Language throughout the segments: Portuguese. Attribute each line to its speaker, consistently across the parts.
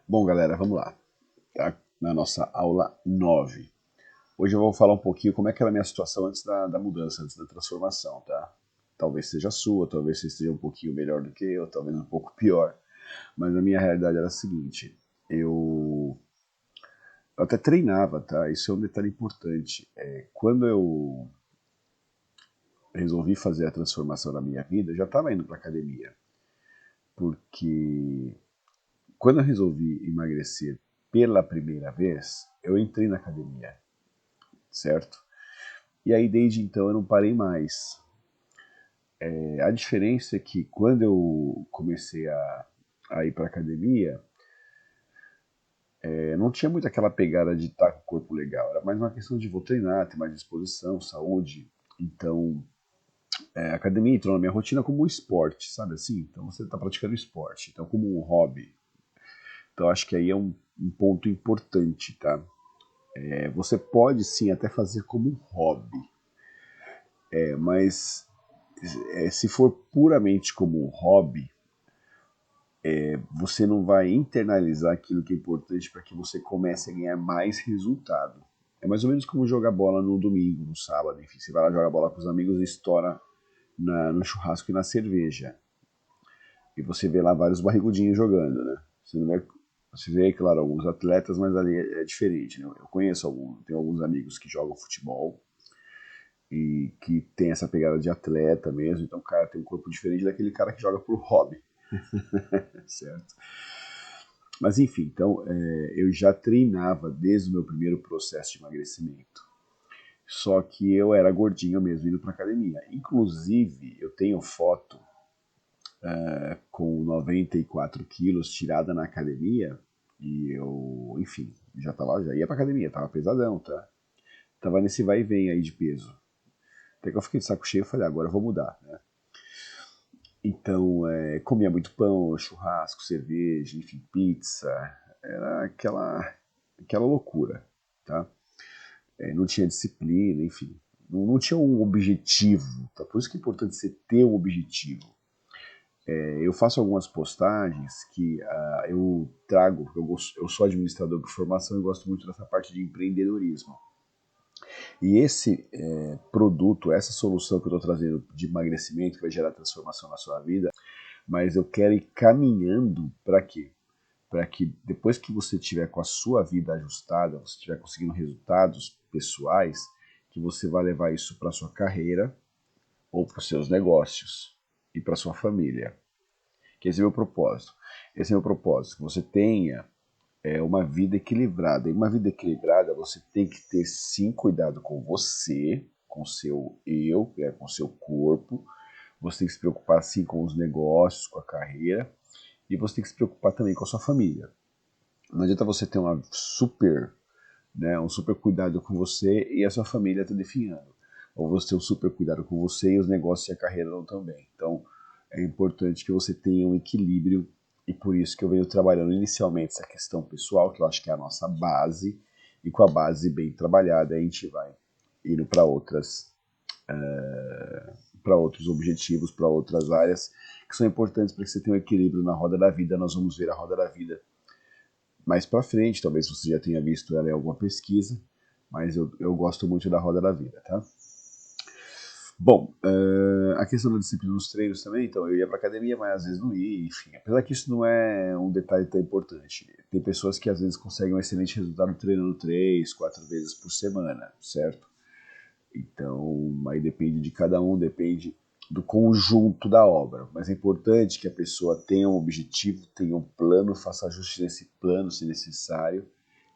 Speaker 1: Bom, galera, vamos lá, tá? Na nossa aula 9. Hoje eu vou falar um pouquinho como é que era a minha situação antes da mudança, antes da transformação, tá? Talvez seja a sua, talvez você esteja um pouquinho melhor do que eu, talvez um pouco pior. Mas a minha realidade era a seguinte, eu até treinava, tá? Isso é um detalhe importante. Quando eu resolvi fazer a transformação na minha vida, eu já estava indo para academia, porque quando eu resolvi emagrecer pela primeira vez, eu entrei na academia, certo? E aí desde então eu não parei mais. A diferença é que quando eu comecei a ir para academia, não tinha muito aquela pegada de estar com o corpo legal, era mais uma questão de vou treinar, ter mais disposição, saúde. Então, a academia entrou na minha rotina como um esporte, sabe assim? Então você está praticando esporte, então como um hobby. Então acho que aí é um ponto importante, tá? Você pode sim até fazer como um hobby, mas se for puramente como um hobby, você não vai internalizar aquilo que é importante para que você comece a ganhar mais resultado. É mais ou menos como jogar bola no domingo, no sábado, enfim, você vai lá jogar bola com os amigos e estoura no churrasco e na cerveja. E você vê lá vários barrigudinhos jogando, né? Você vê, claro, alguns atletas, mas ali é diferente. Né? Eu conheço tenho alguns amigos que jogam futebol e que tem essa pegada de atleta mesmo, então o cara tem um corpo diferente daquele cara que joga por hobby, certo? Mas enfim, então eu já treinava desde o meu primeiro processo de emagrecimento. Só que eu era gordinho mesmo indo para academia. Inclusive, eu tenho foto com 94 quilos tirada na academia e eu, enfim, já ia pra academia, tava pesadão, tá? Tava nesse vai e vem aí de peso. Até que eu fiquei de saco cheio e falei, agora eu vou mudar, né? Então, comia muito pão, churrasco, cerveja, enfim, pizza. Era aquela loucura, tá? Não tinha disciplina, enfim. Não tinha um objetivo, tá? Por isso que é importante você ter um objetivo. Eu faço algumas postagens que eu trago, eu sou administrador por formação e gosto muito dessa parte de empreendedorismo. E esse produto, essa solução que eu estou trazendo de emagrecimento, que vai gerar transformação na sua vida, mas eu quero ir caminhando para quê? Para que depois que você tiver com a sua vida ajustada, você estiver conseguindo resultados pessoais, que você vai levar isso para sua carreira ou para os seus negócios e para sua família. Que esse é o meu propósito. Esse é o meu propósito, que você tenha uma vida equilibrada. E uma vida equilibrada, você tem que ter sim cuidado com você, com seu eu, com seu corpo. Você tem que se preocupar sim com os negócios, com a carreira. E você tem que se preocupar também com a sua família. Não adianta você ter um super cuidado com você e a sua família está definhando. Ou você ter um super cuidado com você e os negócios e a carreira não também. Então, é importante que você tenha um equilíbrio e por isso que eu venho trabalhando inicialmente essa questão pessoal, que eu acho que é a nossa base, e com a base bem trabalhada a gente vai indo para outros objetivos, para outras áreas que são importantes para que você tenha um equilíbrio na roda da vida. Nós vamos ver a roda da vida mais para frente, talvez você já tenha visto ela em alguma pesquisa, mas eu gosto muito da roda da vida, tá? Bom, a questão da disciplina nos treinos também, então eu ia para academia, mas às vezes não ia, enfim. Apesar que isso não é um detalhe tão importante. Tem pessoas que às vezes conseguem um excelente resultado treinando 3, 4 vezes por semana, certo? Então, aí depende de cada um, depende do conjunto da obra. Mas é importante que a pessoa tenha um objetivo, tenha um plano, faça ajuste nesse plano, se necessário,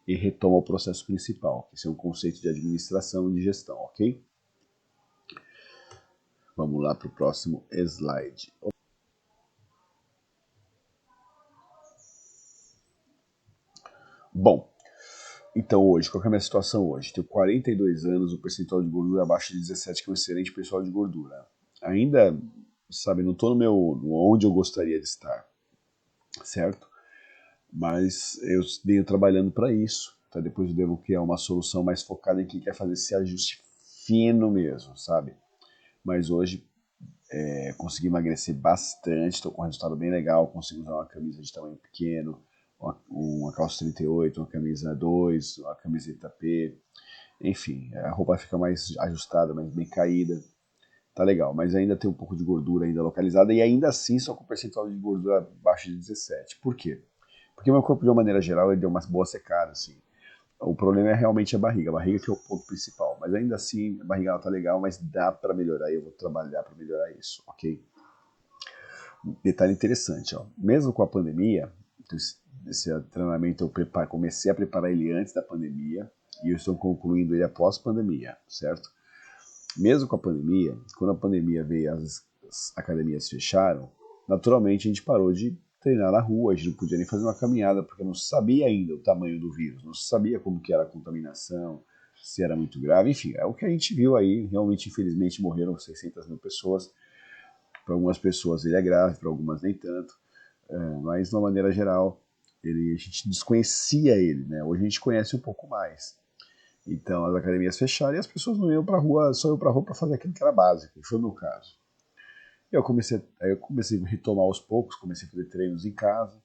Speaker 1: e retoma o processo principal. Esse é um conceito de administração e de gestão, ok? Vamos lá para o próximo slide. Bom, então hoje, qual é a minha situação hoje? Tenho 42 anos, o percentual de gordura abaixo de 17, que é um excelente percentual de gordura. Ainda, sabe, não estou onde eu gostaria de estar, certo? Mas eu venho trabalhando para isso. Tá? Depois eu devo criar uma solução mais focada em quem quer fazer esse ajuste fino mesmo, sabe? Mas hoje consegui emagrecer bastante, estou com um resultado bem legal, consigo usar uma camisa de tamanho pequeno, uma calça 38, uma camisa 2, uma camiseta P, enfim, a roupa fica mais ajustada, mais bem caída, tá legal, mas ainda tem um pouco de gordura ainda localizada e ainda assim só com percentual de gordura abaixo de 17. Por quê? Porque meu corpo de uma maneira geral ele deu uma boa secada, assim. O problema é realmente a barriga que é o ponto principal, mas ainda assim a barriga ela tá legal, mas dá para melhorar e eu vou trabalhar para melhorar isso, ok? Detalhe interessante, ó. Mesmo com a pandemia, esse treinamento comecei a preparar ele antes da pandemia e eu estou concluindo ele após pandemia, certo? Mesmo com a pandemia, quando a pandemia veio, as academias fecharam, naturalmente a gente parou de treinar na rua, a gente não podia nem fazer uma caminhada porque não sabia ainda o tamanho do vírus, não sabia como que era a contaminação, se era muito grave, enfim, é o que a gente viu aí, realmente infelizmente morreram 600 mil pessoas, para algumas pessoas ele é grave, para algumas nem tanto, mas de uma maneira geral a gente desconhecia ele, né? Hoje a gente conhece um pouco mais. Então as academias fecharam e as pessoas não iam para a rua, só iam para a rua para fazer aquilo que era básico, que foi o meu caso. Aí eu comecei a retomar aos poucos, comecei a fazer treinos em casa.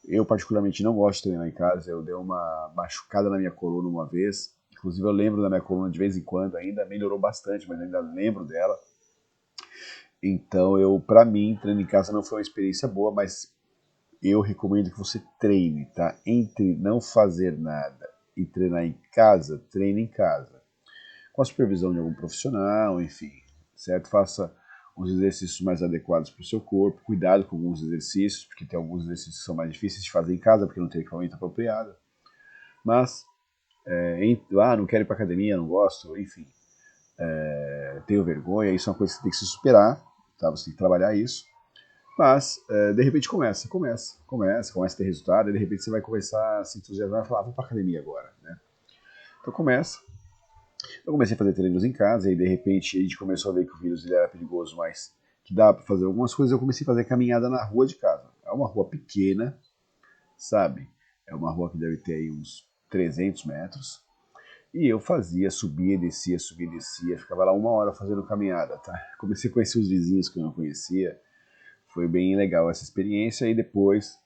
Speaker 1: Eu particularmente não gosto de treinar em casa, eu dei uma machucada na minha coluna uma vez, inclusive eu lembro da minha coluna de vez em quando, ainda melhorou bastante, mas ainda lembro dela. Então para mim, treino em casa não foi uma experiência boa, mas eu recomendo que você treine, tá? Entre não fazer nada e treinar em casa, treine em casa. Com a supervisão de algum profissional, enfim, certo? Faça os exercícios mais adequados para o seu corpo, cuidado com alguns exercícios, porque tem alguns exercícios que são mais difíceis de fazer em casa, porque não tem equipamento apropriado. Mas, não quero ir para academia, não gosto, enfim, tenho vergonha, isso é uma coisa que você tem que se superar, tá? Você tem que trabalhar isso. Mas, de repente começa a ter resultado, e de repente você vai começar a se entusiasmar e falar, vou para academia agora, né? Então começa. Eu comecei a fazer treinos em casa e de repente a gente começou a ver que o vírus ele era perigoso, mas que dá para fazer algumas coisas. Eu comecei a fazer caminhada na rua de casa. É uma rua pequena, sabe? É uma rua que deve ter aí uns 300 metros. E eu fazia, subia e descia, ficava lá uma hora fazendo caminhada, tá? Comecei a conhecer os vizinhos que eu não conhecia. Foi bem legal essa experiência e depois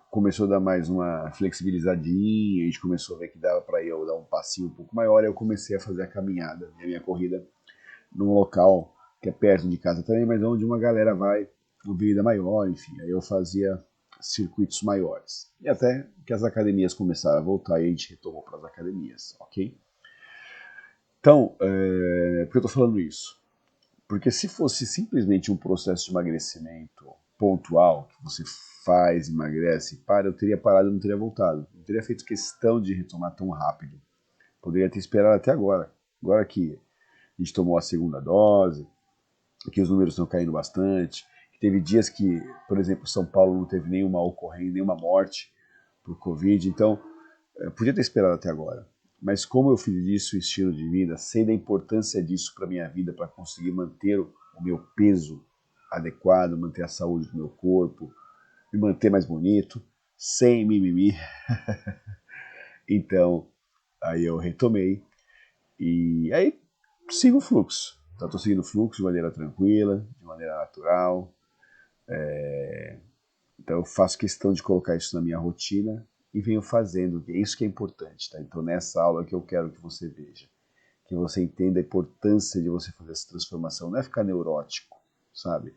Speaker 1: começou a dar mais uma flexibilizadinha, a gente começou a ver que dava para eu dar um passinho um pouco maior, e eu comecei a fazer a caminhada, a minha corrida, num local que é perto de casa também, mas onde uma galera vai, uma avenida maior, enfim, aí eu fazia circuitos maiores. E até que as academias começaram a voltar e a gente retomou para as academias, ok? Então, por que eu estou falando isso? Porque se fosse simplesmente um processo de emagrecimento pontual, que você faz, emagrece, para, eu teria parado e não teria voltado. Não teria feito questão de retomar tão rápido. Poderia ter esperado até agora. Agora que a gente tomou a segunda dose, que os números estão caindo bastante, que teve dias que, por exemplo, São Paulo não teve nenhuma ocorrência, nenhuma morte por Covid, então podia ter esperado até agora. Mas como eu fiz disso o estilo de vida, sei da importância disso para minha vida, para conseguir manter o meu peso adequado, manter a saúde do meu corpo, me manter mais bonito, sem mimimi. Então, aí eu retomei e aí sigo o fluxo. Então, estou seguindo o fluxo de maneira tranquila, de maneira natural. Então, eu faço questão de colocar isso na minha rotina e venho fazendo. É isso que é importante, tá? Então, nessa aula que eu quero que você veja, que você entenda a importância de você fazer essa transformação. Não é ficar neurótico, sabe?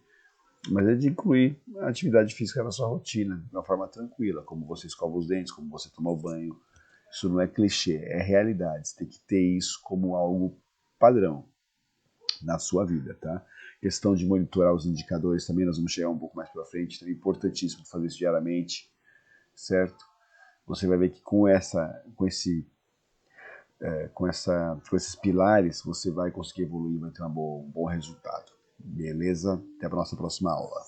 Speaker 1: Mas é de incluir a atividade física na sua rotina, de uma forma tranquila, como você escova os dentes, como você toma o banho. Isso não é clichê, é realidade. Você tem que ter isso como algo padrão na sua vida, tá? Questão de monitorar os indicadores também, nós vamos chegar um pouco mais para frente, então é importantíssimo fazer isso diariamente, certo? Você vai ver que com esses pilares você vai conseguir evoluir, vai ter um bom resultado. Beleza? Até a nossa próxima aula.